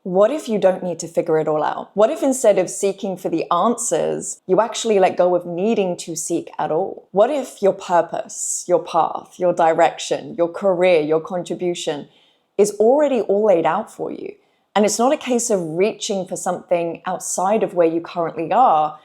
What if you don't need to figure it all out? What if instead of seeking for the answers, you actually let go of needing to seek at all? What if your purpose, your path, your direction, your career, your contribution is already all laid out for you? And it's not a case of reaching for something outside of where you currently are,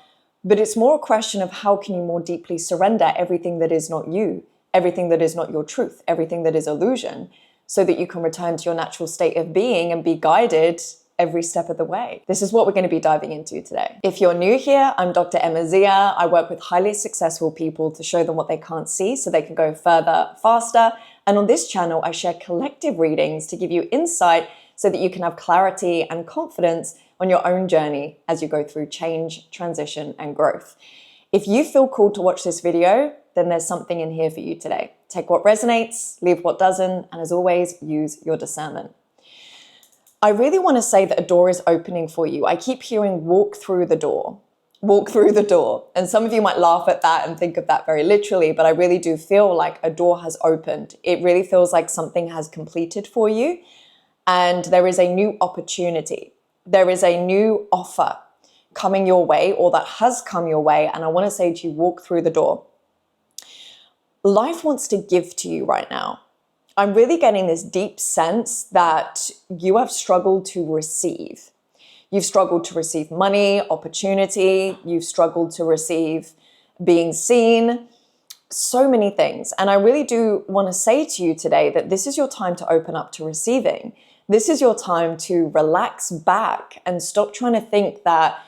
but it's more a question of how can you more deeply surrender everything that is not you, everything that is not your truth, everything that is illusion, so that you can return to your natural state of being and be guided every step of the way. This is what we're going to be diving into today. If you're new here, I'm Dr. Emma Zia. I work with highly successful people to show them what they can't see so they can go further, faster. And on this channel, I share collective readings to give you insight so that you can have clarity and confidence on your own journey as you go through change, transition, and growth. If you feel called to watch this video, then there's something in here for you today. Take what resonates, leave what doesn't, and as always, use your discernment. I really want to say that a door is opening for you. I keep hearing walk through the door, walk through the door. And some of you might laugh at that and think of that very literally, but I really do feel like a door has opened. It really feels like something has completed for you and there is a new opportunity. There is a new offer coming your way or that has come your way. And I want to say to you, walk through the door. Life wants to give to you right now. I'm really getting this deep sense that you have struggled to receive. You've struggled to receive money, opportunity. You've struggled to receive being seen, so many things. And I really do want to say to you today that this is your time to open up to receiving. This is your time to relax back and stop trying to think that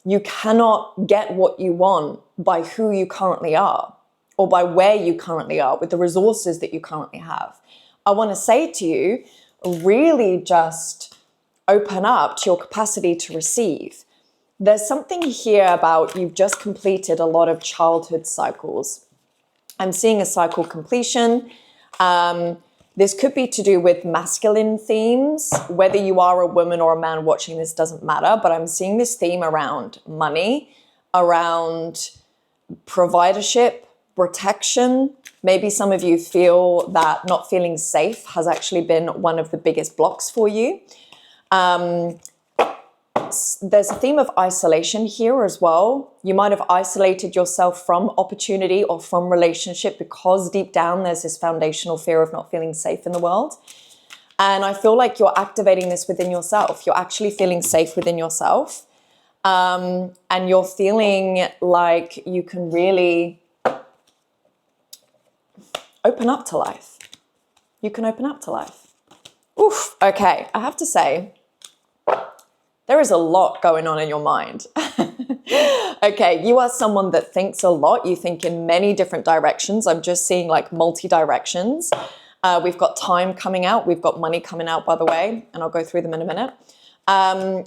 you cannot get what you want by who you currently are, or by where you currently are with the resources that you currently have. I want to say to you, really just open up to your capacity to receive. There's something here about you've just completed a lot of childhood cycles. I'm seeing a cycle completion. This could be to do with masculine themes. Whether you are a woman or a man watching this doesn't matter, but I'm seeing this theme around money, around providership, protection. Maybe some of you feel that not feeling safe has actually been one of the biggest blocks for you. There's a theme of isolation here as well. You might have isolated yourself from opportunity or from relationship because deep down there's this foundational fear of not feeling safe in the world. And I feel like you're activating this within yourself. You're actually feeling safe within yourself. And you're feeling like you can really open up to life. You can open up to life. Oof, okay, I have to say, there is a lot going on in your mind. Okay, you are someone that thinks a lot. You think in many different directions. I'm just seeing like multi-directions. We've got time coming out. We've got money coming out, by the way, and I'll go through them in a minute.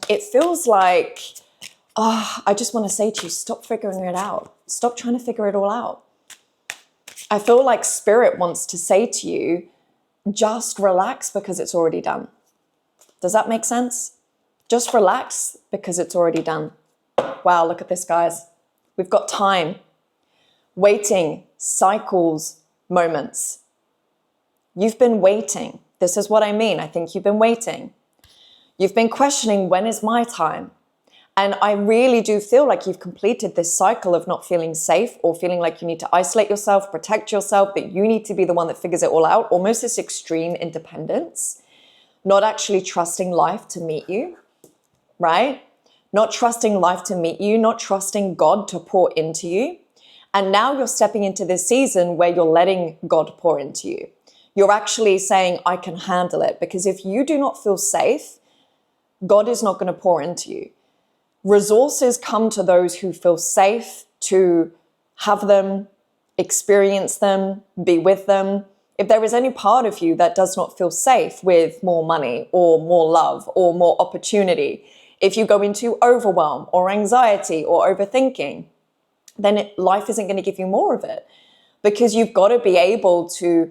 It feels like, I just want to say to you, stop figuring it out. Stop trying to figure it all out. I feel like spirit wants to say to you, just relax because it's already done. Does that make sense? Just relax because it's already done. Wow, look at this, guys. We've got time, waiting, cycles, moments. You've been waiting. This is what I mean. I think you've been waiting. You've been questioning, when is my time? And I really do feel like you've completed this cycle of not feeling safe or feeling like you need to isolate yourself, protect yourself, that you need to be the one that figures it all out. Almost this extreme independence, not actually trusting life to meet you, right? Not trusting life to meet you, not trusting God to pour into you. And now you're stepping into this season where you're letting God pour into you. You're actually saying, I can handle it. Because if you do not feel safe, God is not going to pour into you. Resources come to those who feel safe to have them, experience them, be with them. If there is any part of you that does not feel safe with more money or more love or more opportunity, if you go into overwhelm or anxiety or overthinking, then life isn't going to give you more of it, because you've got to be able to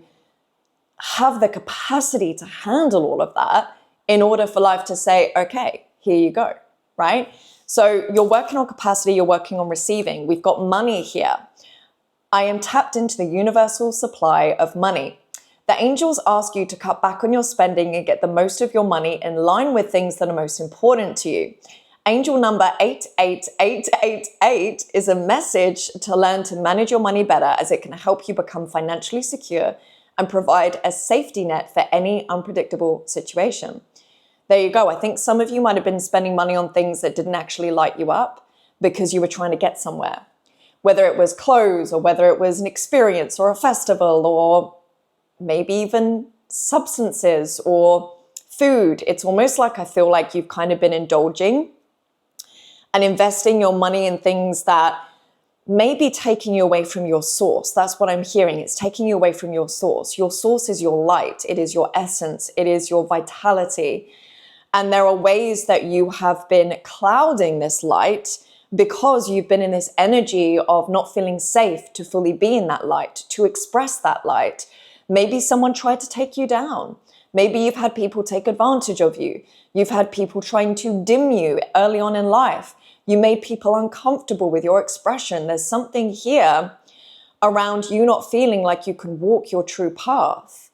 have the capacity to handle all of that in order for life to say, okay, here you go, right? So you're working on capacity, you're working on receiving. We've got money here. I am tapped into the universal supply of money. The angels ask you to cut back on your spending and get the most of your money in line with things that are most important to you. Angel number 88888 is a message to learn to manage your money better, as it can help you become financially secure and provide a safety net for any unpredictable situation. There you go. I think some of you might have been spending money on things that didn't actually light you up because you were trying to get somewhere. Whether it was clothes, or whether it was an experience or a festival, or maybe even substances or food. It's almost like I feel like you've kind of been indulging and investing your money in things that may be taking you away from your source. That's what I'm hearing. It's taking you away from your source. Your source is your light. It is your essence. It is your vitality. And there are ways that you have been clouding this light because you've been in this energy of not feeling safe to fully be in that light, to express that light. Maybe someone tried to take you down. Maybe you've had people take advantage of you. You've had people trying to dim you early on in life. You made people uncomfortable with your expression. There's something here around you not feeling like you can walk your true path.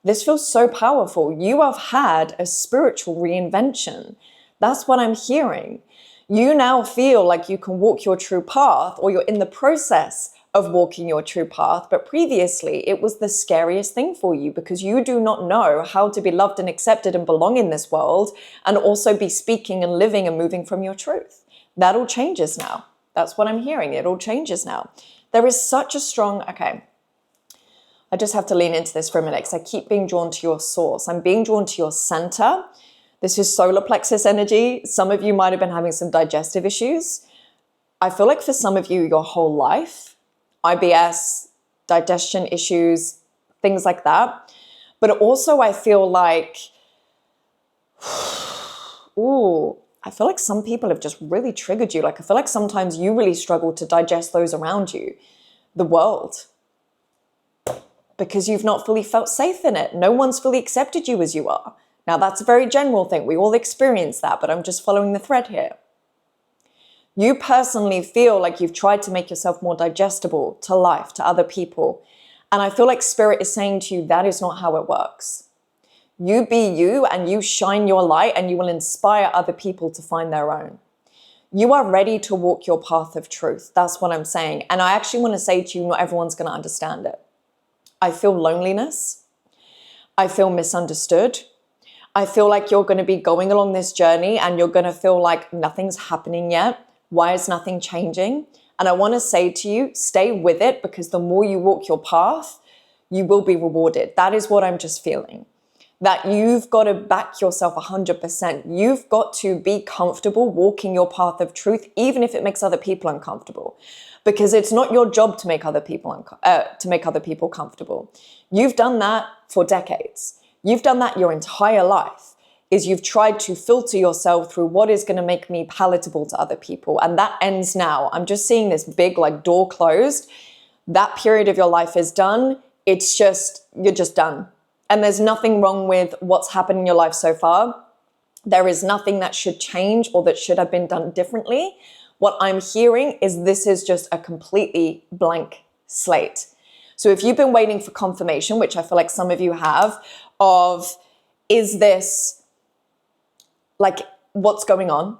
This feels so powerful. You have had a spiritual reinvention. That's what I'm hearing. You now feel like you can walk your true path, or you're in the process of walking your true path. But previously, it was the scariest thing for you because you do not know how to be loved and accepted and belong in this world and also be speaking and living and moving from your truth. That all changes now. That's what I'm hearing. It all changes now. There is such a strong, okay, I just have to lean into this for a minute because I keep being drawn to your source. I'm being drawn to your center. This is solar plexus energy. Some of you might have been having some digestive issues. I feel like for some of you, your whole life, IBS, digestion issues, things like that. But also I feel like, I feel like some people have just really triggered you. Like I feel like sometimes you really struggle to digest those around you, the world, because you've not fully felt safe in it. No one's fully accepted you as you are. Now that's a very general thing. We all experience that, but I'm just following the thread here. You personally feel like you've tried to make yourself more digestible to life, to other people. And I feel like Spirit is saying to you, that is not how it works. You be you and you shine your light and you will inspire other people to find their own. You are ready to walk your path of truth. That's what I'm saying. And I actually want to say to you, not everyone's going to understand it. I feel loneliness. I feel misunderstood. I feel like you're going to be going along this journey and you're going to feel like nothing's happening yet. Why is nothing changing? And I want to say to you, stay with it, because the more you walk your path, you will be rewarded. That is what I'm just feeling. That you've got to back yourself 100%. You've got to be comfortable walking your path of truth, even if it makes other people uncomfortable, because it's not your job to make other people comfortable. You've done that for decades. You've done that your entire life. Is you've tried to filter yourself through what is going to make me palatable to other people, and that ends now. I'm just seeing this big like door closed. That period of your life is done. It's just, you're just done. And there's nothing wrong with what's happened in your life so far. There is nothing that should change or that should have been done differently. What I'm hearing is this is just a completely blank slate. So if you've been waiting for confirmation, which I feel like some of you have, of is this like, what's going on?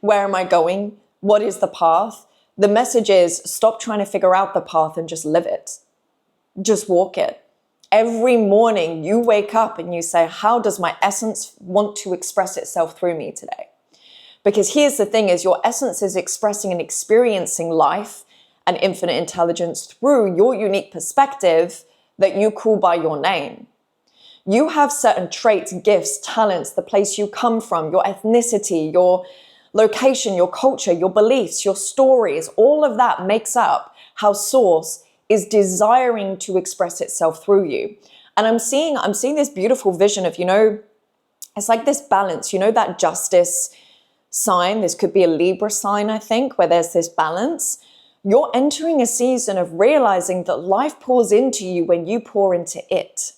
Where am I going? What is the path? The message is stop trying to figure out the path and just live it. Just walk it. Every morning you wake up and you say, how does my essence want to express itself through me today? Because here's the thing is your essence is expressing and experiencing life and infinite intelligence through your unique perspective that you call by your name. You have certain traits, gifts, talents, the place you come from, your ethnicity, your location, your culture, your beliefs, your stories, all of that makes up how Source is desiring to express itself through you. And I'm seeing this beautiful vision of, it's like this balance, that justice sign. This could be a Libra sign, I think, where there's this balance. You're entering a season of realizing that life pours into you when you pour into it.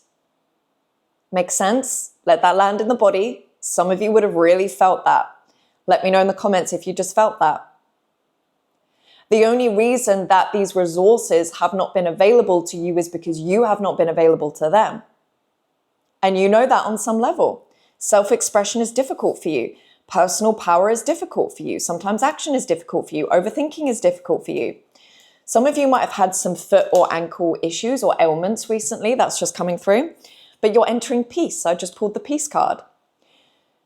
Makes sense? Let that land in the body. Some of you would have really felt that. Let me know in the comments if you just felt that. The only reason that these resources have not been available to you is because you have not been available to them. And you know that on some level. Self-expression is difficult for you. Personal power is difficult for you. Sometimes action is difficult for you. Overthinking is difficult for you. Some of you might have had some foot or ankle issues or ailments recently. That's just coming through. But you're entering peace. I just pulled the peace card.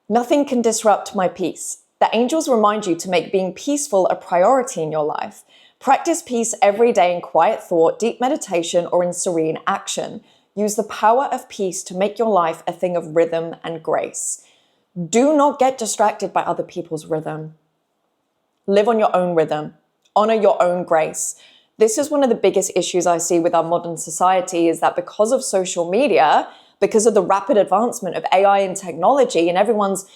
Nothing can disrupt my peace. The angels remind you to make being peaceful a priority in your life. Practice peace every day in quiet thought, deep meditation, or in serene action. Use the power of peace to make your life a thing of rhythm and grace. Do not get distracted by other people's rhythm. Live on your own rhythm. Honor your own grace. This is one of the biggest issues I see with our modern society, is that because of social media, because of the rapid advancement of AI and technology, and everyone's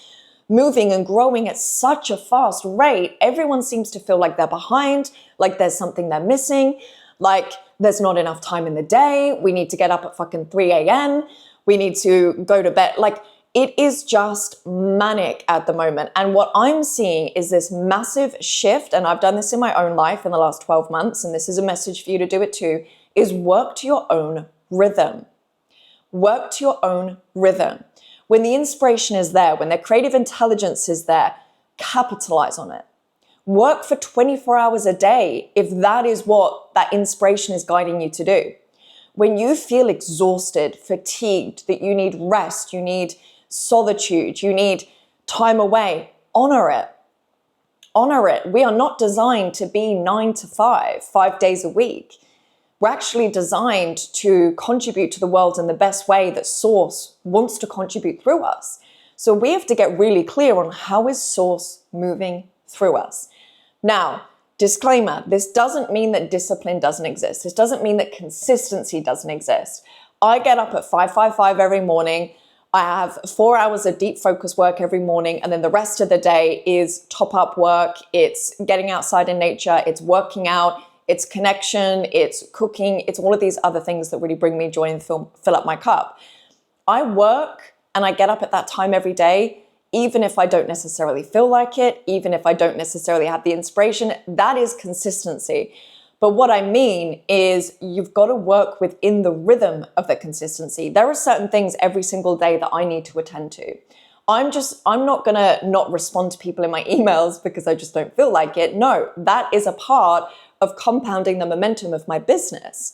moving and growing at such a fast rate, everyone seems to feel like they're behind, like there's something they're missing, like there's not enough time in the day, we need to get up at fucking 3 a.m., we need to go to bed. Like, it is just manic at the moment. And what I'm seeing is this massive shift, and I've done this in my own life in the last 12 months, and this is a message for you to do it too, is work to your own rhythm. Work to your own rhythm. When the inspiration is there, when the creative intelligence is there, capitalize on it. Work for 24 hours a day if that is what that inspiration is guiding you to do. When you feel exhausted, fatigued, that you need rest, you need solitude, you need time away, honor it. Honor it. We are not designed to be 9 to 5, 5 days a week. We're actually designed to contribute to the world in the best way that Source wants to contribute through us. So we have to get really clear on how is Source moving through us. Now, disclaimer, this doesn't mean that discipline doesn't exist. This doesn't mean that consistency doesn't exist. I get up at 5:55 every morning. I have 4 hours of deep focus work every morning, and then the rest of the day is top up work. It's getting outside in nature. It's working out. It's connection. It's cooking. It's all of these other things that really bring me joy and fill up my cup. I work and I get up at that time every day, even if I don't necessarily feel like it, even if I don't necessarily have the inspiration. That is consistency. But what I mean is you've got to work within the rhythm of the consistency. There are certain things every single day that I need to attend to. I'm not going to not respond to people in my emails because I just don't feel like it. No, that is a part of compounding the momentum of my business.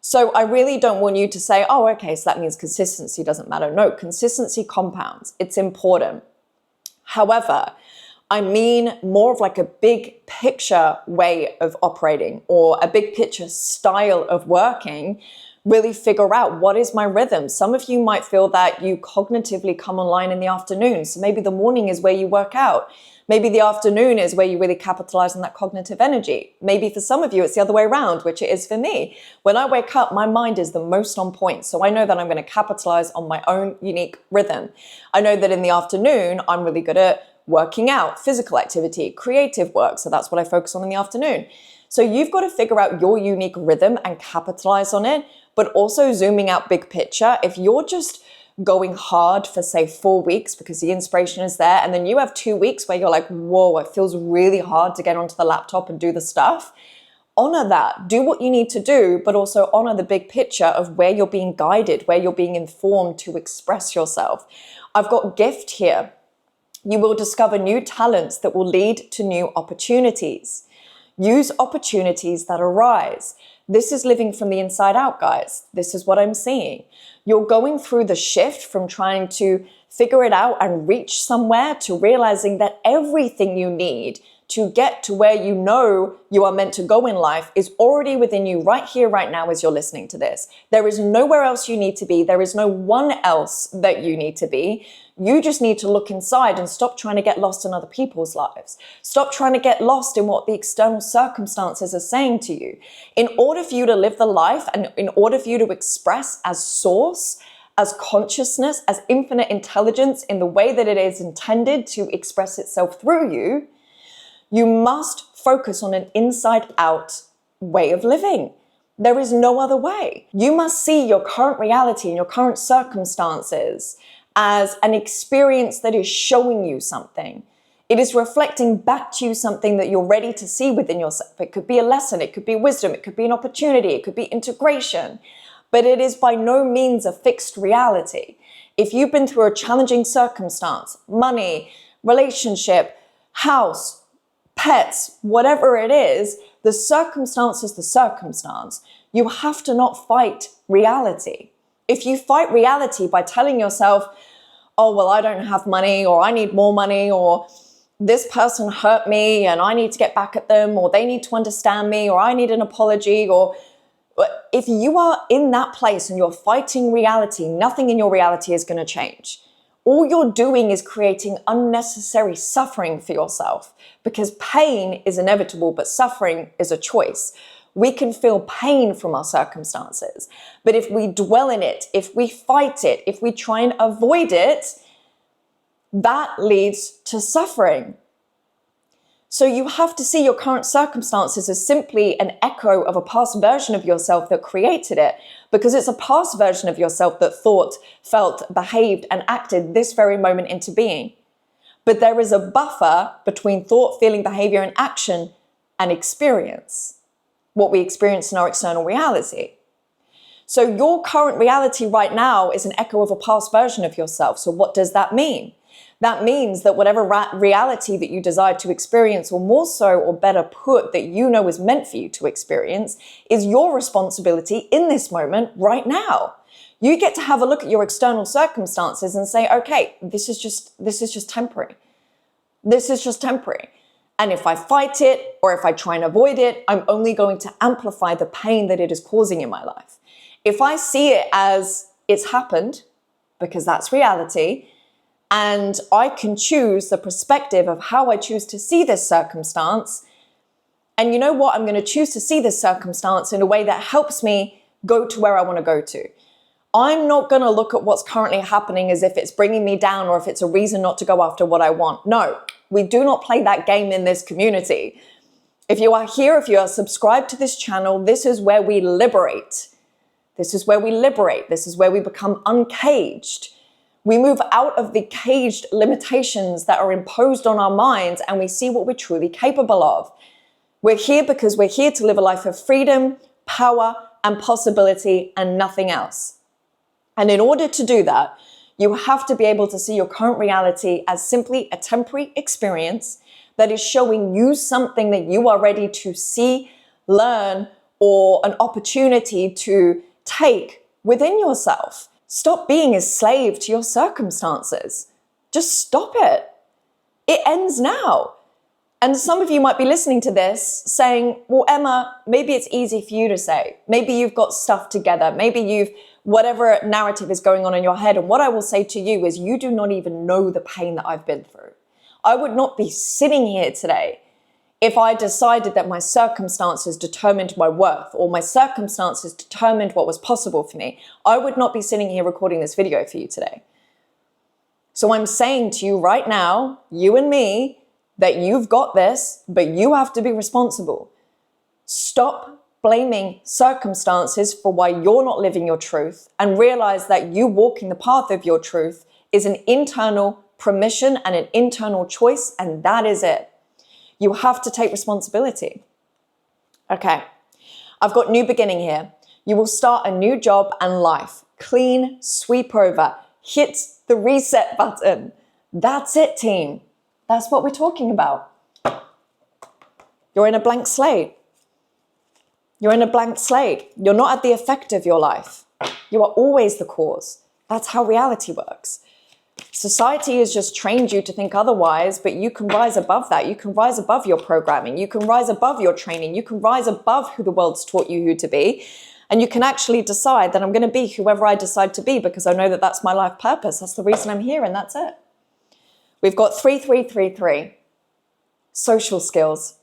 So I really don't want you to say, oh, okay, so that means consistency doesn't matter. No, consistency compounds. It's important. However, I mean more of like a big picture way of operating, or a big picture style of working. Really figure out, what is my rhythm? Some of you might feel that you cognitively come online in the afternoon. So maybe the morning is where you work out. Maybe the afternoon is where you really capitalize on that cognitive energy. Maybe for some of you, it's the other way around, which it is for me. When I wake up, my mind is the most on point. So I know that I'm going to capitalize on my own unique rhythm. I know that in the afternoon, I'm really good at working out, physical activity, creative work. So that's what I focus on in the afternoon. So you've got to figure out your unique rhythm and capitalize on it, but also zooming out big picture. If you're just going hard for say 4 weeks because the inspiration is there, and then you have 2 weeks where you're like, whoa, it feels really hard to get onto the laptop and do the stuff, honor that. Do what you need to do, but also honor the big picture of where you're being guided, where you're being informed to express yourself. I've got gift here. You will discover new talents that will lead to new opportunities. Use opportunities that arise. This is living from the inside out, guys. This is what I'm seeing. You're going through the shift from trying to figure it out and reach somewhere to realizing that everything you need to get to where you know you are meant to go in life is already within you right here, right now, as you're listening to this. There is nowhere else you need to be. There is no one else that you need to be. You just need to look inside and stop trying to get lost in other people's lives. Stop trying to get lost in what the external circumstances are saying to you. In order for you to live the life, and in order for you to express as source, as consciousness, as infinite intelligence in the way that it is intended to express itself through you, you must focus on an inside-out way of living. There is no other way. You must see your current reality and your current circumstances as an experience that is showing you something. It is reflecting back to you something that you're ready to see within yourself. It could be a lesson, it could be wisdom, it could be an opportunity, it could be integration. But it is by no means a fixed reality. If you've been through a challenging circumstance, money, relationship, house, pets, whatever it is, the circumstance is the circumstance. You have to not fight reality. If you fight reality by telling yourself, oh, well, I don't have money, or I need more money, or this person hurt me and I need to get back at them, or they need to understand me, or I need an apology, or if you are in that place and you're fighting reality, nothing in your reality is going to change. All you're doing is creating unnecessary suffering for yourself, because pain is inevitable, but suffering is a choice. We can feel pain from our circumstances, but if we dwell in it, if we fight it, if we try and avoid it, that leads to suffering. So you have to see your current circumstances as simply an echo of a past version of yourself that created it, because it's a past version of yourself that thought, felt, behaved, and acted this very moment into being. But there is a buffer between thought, feeling, behavior, and action and experience, what we experience in our external reality. So your current reality right now is an echo of a past version of yourself. So what does that mean? That means that whatever reality that you desire to experience, or more so, or better put, that you know is meant for you to experience, is your responsibility in this moment right now. You get to have a look at your external circumstances and say, okay, this is just temporary. This is just temporary. And if I fight it, or if I try and avoid it, I'm only going to amplify the pain that it is causing in my life. If I see it as it's happened, because that's reality, and I can choose the perspective of how I choose to see this circumstance. And you know what? I'm going to choose to see this circumstance in a way that helps me go to where I want to go to. I'm not going to look at what's currently happening as if it's bringing me down or if it's a reason not to go after what I want. No, we do not play that game in this community. If you are here, if you are subscribed to this channel, this is where we liberate. This is where we liberate. This is where we become uncaged. We move out of the caged limitations that are imposed on our minds, and we see what we're truly capable of. We're here because we're here to live a life of freedom, power, and possibility, and nothing else. And in order to do that, you have to be able to see your current reality as simply a temporary experience that is showing you something that you are ready to see, learn, or an opportunity to take within yourself. Stop being a slave to your circumstances. Just stop it. It ends now. And some of you might be listening to this saying, well, Emma, maybe it's easy for you to say. Maybe you've got stuff together. Maybe whatever narrative is going on in your head. And what I will say to you is you do not even know the pain that I've been through. I would not be sitting here today if I decided that my circumstances determined my worth, or my circumstances determined what was possible for me. I would not be sitting here recording this video for you today. So I'm saying to you right now, you and me, that you've got this, but you have to be responsible. Stop blaming circumstances for why you're not living your truth, and realize that you walking the path of your truth is an internal permission and an internal choice, and that is it. You have to take responsibility. Okay, I've got new beginning here. You will start a new job and life. Clean sweep over. Hit the reset button. That's it, team. That's what we're talking about. You're in a blank slate. You're in a blank slate. You're not at the effect of your life. You are always the cause. That's how reality works. Society has just trained you to think otherwise, but you can rise above that. You can rise above your programming. You can rise above your training. You can rise above who the world's taught you who to be. And you can actually decide that I'm going to be whoever I decide to be, because I know that that's my life purpose. That's the reason I'm here, and that's it. We've got 3333. Social skills.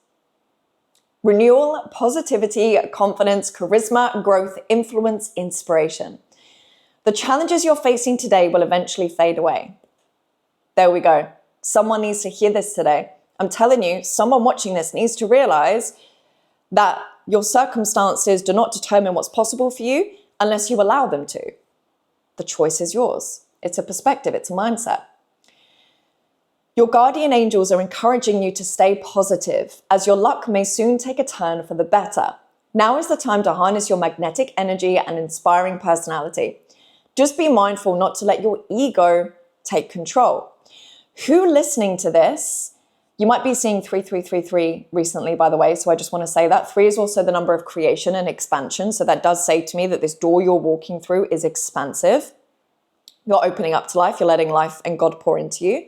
Renewal, positivity, confidence, charisma, growth, influence, inspiration. The challenges you're facing today will eventually fade away. There we go. Someone needs to hear this today. I'm telling you, someone watching this needs to realize that your circumstances do not determine what's possible for you unless you allow them to. The choice is yours. It's a perspective. It's a mindset. Your guardian angels are encouraging you to stay positive, as your luck may soon take a turn for the better. Now is the time to harness your magnetic energy and inspiring personality. Just be mindful not to let your ego take control. Who listening to this, you might be seeing 3333 recently, by the way, so I just want to say that. 3 is also the number of creation and expansion, so that does say to me that this door you're walking through is expansive. You're opening up to life, you're letting life and God pour into you.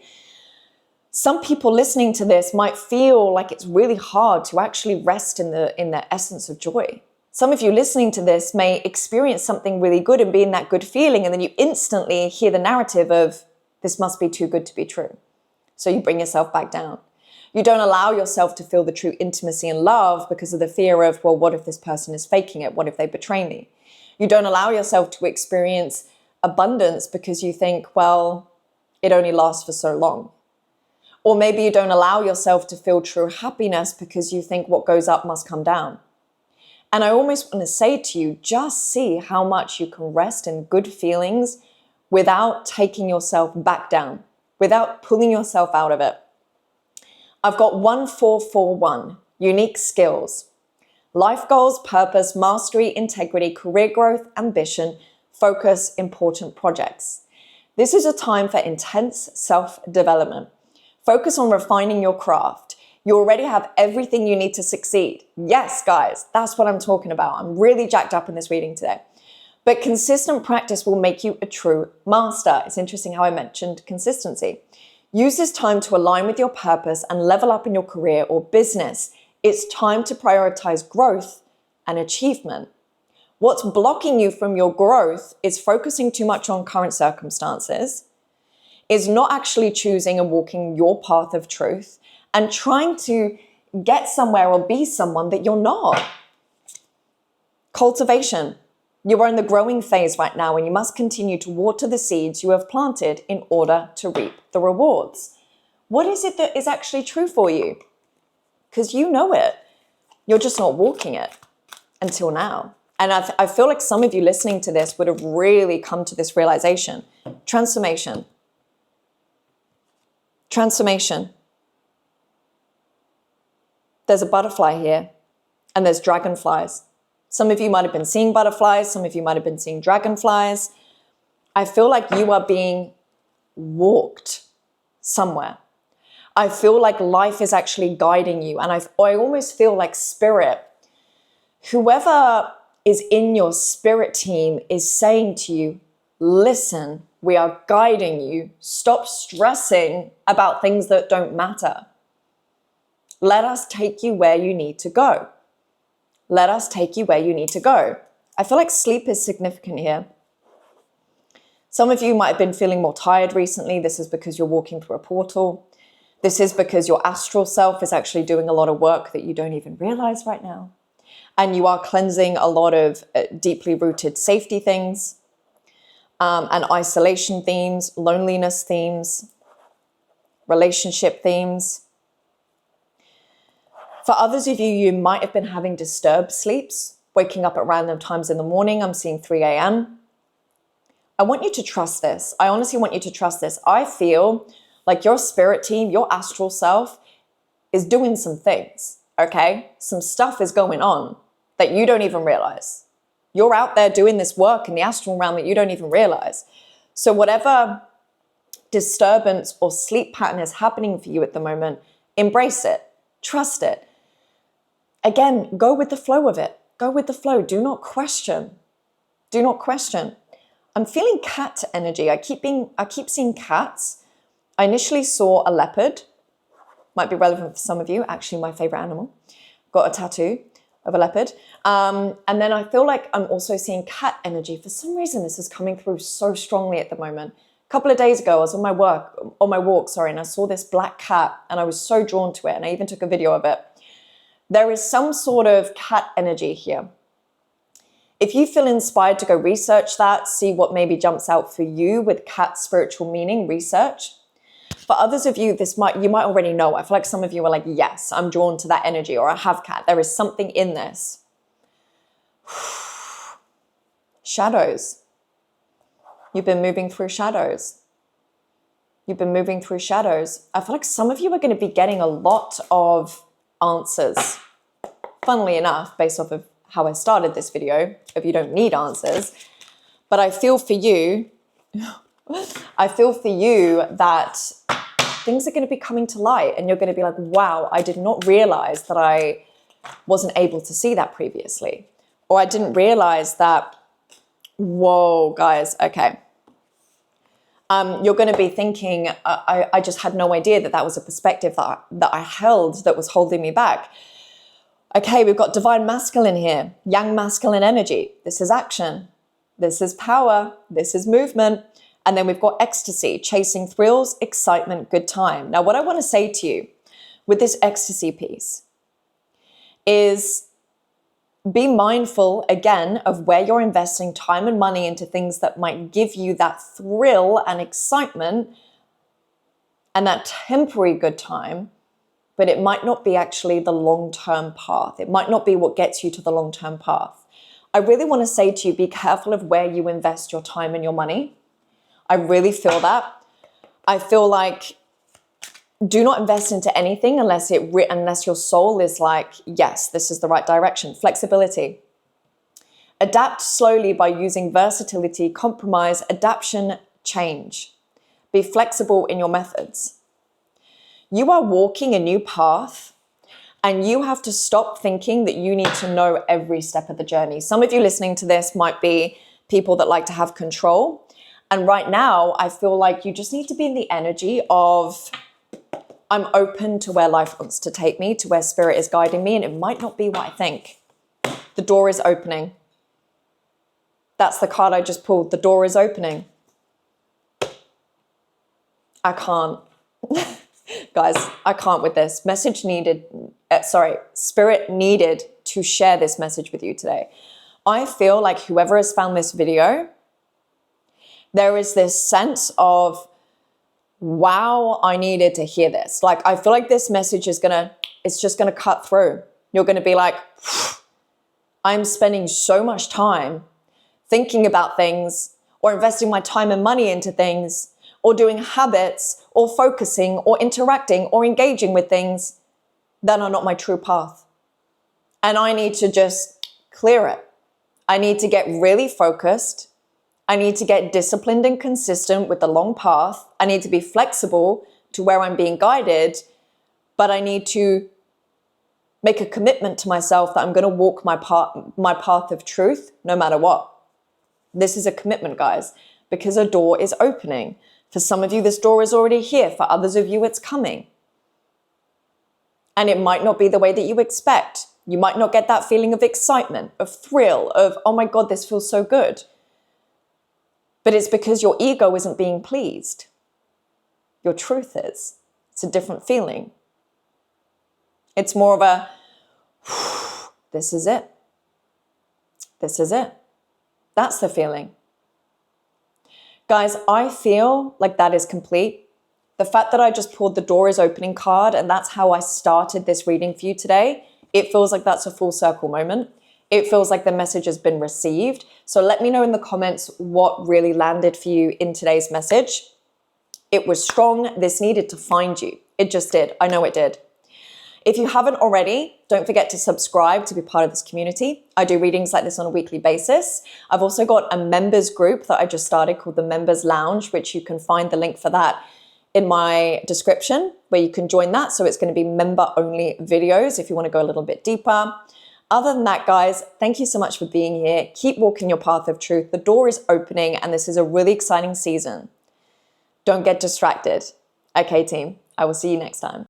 Some people listening to this might feel like it's really hard to actually rest in the essence of joy. Some of you listening to this may experience something really good and be in that good feeling, and then you instantly hear the narrative of, this must be too good to be true. So you bring yourself back down. You don't allow yourself to feel the true intimacy and love because of the fear of, well, what if this person is faking it? What if they betray me? You don't allow yourself to experience abundance because you think, well, it only lasts for so long. Or maybe you don't allow yourself to feel true happiness because you think what goes up must come down. And I almost want to say to you, just see how much you can rest in good feelings without taking yourself back down, without pulling yourself out of it. I've got 1441, unique skills. Life goals, purpose, mastery, integrity, career growth, ambition, focus, important projects. This is a time for intense self-development. Focus on refining your craft. You already have everything you need to succeed. Yes, guys, that's what I'm talking about. I'm really jacked up in this reading today. But consistent practice will make you a true master. It's interesting how I mentioned consistency. Use this time to align with your purpose and level up in your career or business. It's time to prioritize growth and achievement. What's blocking you from your growth is focusing too much on current circumstances, is not actually choosing and walking your path of truth, and trying to get somewhere or be someone that you're not. Cultivation. You are in the growing phase right now, and you must continue to water the seeds you have planted in order to reap the rewards. What is it that is actually true for you? Because you know it. You're just not walking it until now. And I feel like some of you listening to this would have really come to this realization. Transformation. Transformation. There's a butterfly here, and there's dragonflies. Some of you might have been seeing butterflies. Some of you might have been seeing dragonflies. I feel like you are being walked somewhere. I feel like life is actually guiding you. And I almost feel like spirit, whoever is in your spirit team is saying to you, listen, we are guiding you. Stop stressing about things that don't matter. Let us take you where you need to go. Let us take you where you need to go. I feel like sleep is significant here. Some of you might have been feeling more tired recently. This is because you're walking through a portal. This is because your astral self is actually doing a lot of work that you don't even realize right now. And you are cleansing a lot of deeply rooted safety things and isolation themes, loneliness themes, relationship themes. For others of you, you might have been having disturbed sleeps, waking up at random times in the morning. I'm seeing 3 a.m. I want you to trust this. I honestly want you to trust this. I feel like your spirit team, your astral self is doing some things, okay? Some stuff is going on that you don't even realize. You're out there doing this work in the astral realm that you don't even realize. So whatever disturbance or sleep pattern is happening for you at the moment, embrace it, trust it. Again, go with the flow of it. Go with the flow. Do not question. Do not question. I'm feeling cat energy. I keep seeing cats. I initially saw a leopard. Might be relevant for some of you. Actually, my favorite animal. Got a tattoo of a leopard. And then I feel like I'm also seeing cat energy. For some reason, this is coming through so strongly at the moment. A couple of days ago, I was on my walk, and I saw this black cat, and I was so drawn to it, and I even took a video of it. There is some sort of cat energy here. If you feel inspired to go research that, see what maybe jumps out for you with cat spiritual meaning, research. For others of you, you might already know. I feel like some of you are like, yes, I'm drawn to that energy, or I have cat. There is something in this. Shadows. You've been moving through shadows. You've been moving through shadows. I feel like some of you are going to be getting a lot of answers. Funnily enough, based off of how I started this video, if you don't need answers. But I feel for you, that things are going to be coming to light and you're going to be like, wow, I did not realize that I wasn't able to see that previously. Or I didn't realize that, whoa, guys, okay. You're going to be thinking, I just had no idea that that was a perspective that I held that was holding me back. Okay, we've got divine masculine here, yang masculine energy. This is action. This is power. This is movement. And then we've got ecstasy, chasing thrills, excitement, good time. Now, what I want to say to you with this ecstasy piece is be mindful, again, of where you're investing time and money into things that might give you that thrill and excitement and that temporary good time, but it might not be actually the long-term path. It might not be what gets you to the long-term path. I really want to say to you, be careful of where you invest your time and your money. I really feel that. I feel like do not invest into anything unless your soul is like, yes, this is the right direction. Flexibility. Adapt slowly by using versatility, compromise, adaptation, change. Be flexible in your methods. You are walking a new path and you have to stop thinking that you need to know every step of the journey. Some of you listening to this might be people that like to have control. And right now, I feel like you just need to be in the energy of, I'm open to where life wants to take me, to where spirit is guiding me, and it might not be what I think. The door is opening. That's the card I just pulled. The door is opening. I can't. Guys, I can't with this. Spirit needed to share this message with you today. I feel like whoever has found this video, there is this sense of, wow, I needed to hear this. Like, I feel like this message is it's just gonna cut through. You're gonna be like, I'm spending so much time thinking about things or investing my time and money into things or doing habits or focusing or interacting or engaging with things that are not my true path. And I need to just clear it. I need to get really focused. I need to get disciplined and consistent with the long path. I need to be flexible to where I'm being guided, but I need to make a commitment to myself that I'm going to walk my path of truth no matter what. This is a commitment, guys, because a door is opening. For some of you, this door is already here. For others of you, it's coming. And it might not be the way that you expect. You might not get that feeling of excitement, of thrill, of, oh my God, this feels so good. But it's because your ego isn't being pleased. Your truth is. It's a different feeling. It's more of a, this is it. This is it. That's the feeling. Guys, I feel like that is complete. The fact that I just pulled the door is opening card and that's how I started this reading for you today, it feels like that's a full circle moment. It feels like the message has been received. So let me know in the comments what really landed for you in today's message. It was strong. This needed to find you. It just did. I know it did. If you haven't already, don't forget to subscribe to be part of this community. I do readings like this on a weekly basis. I've also got a members group that I just started called the Members Lounge, which you can find the link for that in my description, where you can join that. So it's going to be member-only videos if you want to go a little bit deeper. Other than that, guys, thank you so much for being here. Keep walking your path of truth. The door is opening and this is a really exciting season. Don't get distracted. Okay, team, I will see you next time.